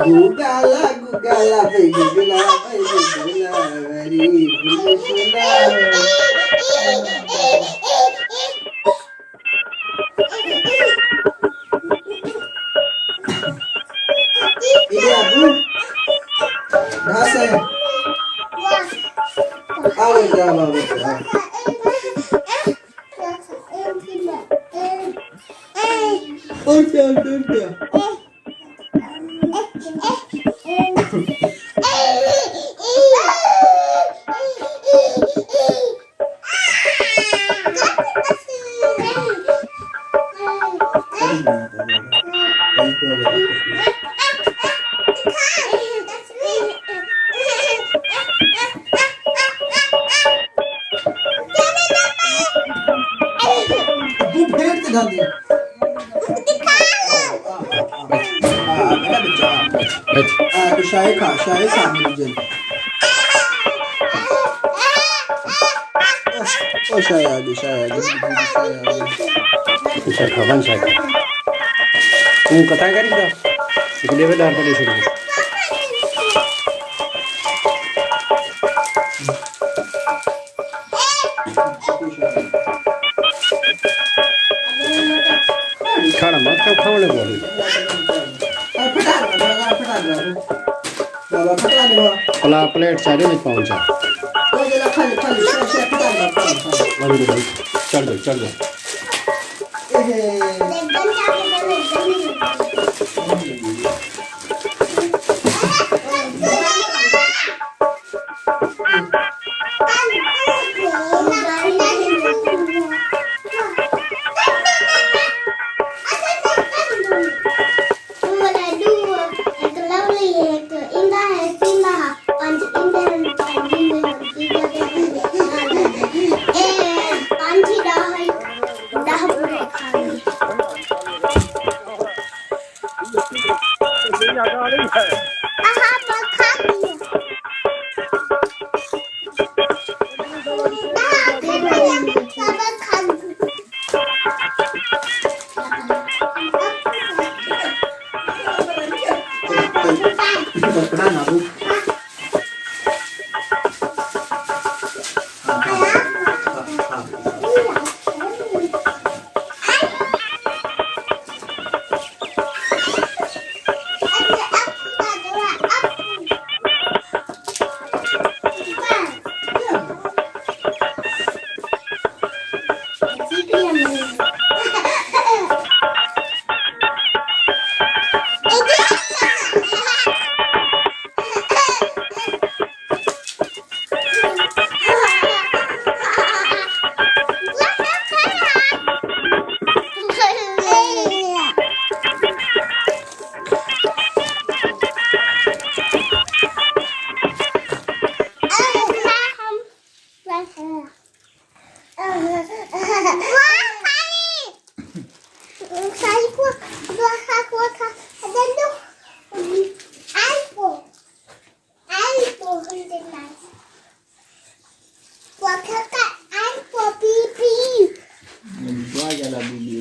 Gugala, gugala, baby, gugala, baby, gugala, very gugala. Ini Abu, nasa ya? Awe jawab Abu. Orta. Bu भेड़ दिखा दी मेरा बच्चा तो शाही खा मुझे ओ शाही आ गई शाही खावन शाही तू कथा करी था इसलिए वे डाल पड़े शुरू खाना मत खाने बोली पला प्लेट सारे में पहुंचा चल दो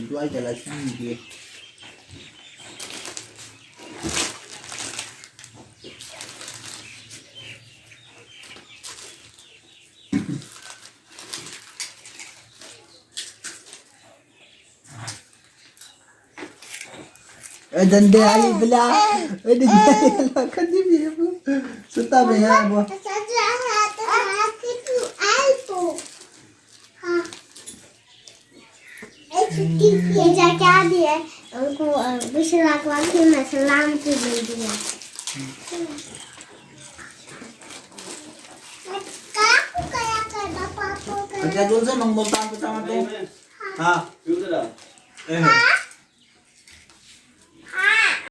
Dua jalan sini. Dande ali bela. Kan dia bu. Suta be ya bu. ये जा क्या दिया उनको बिशरा को आके मैं सलाम के दे दिया Kerja dulu sih mengumpulkan pertama tuh. Hah?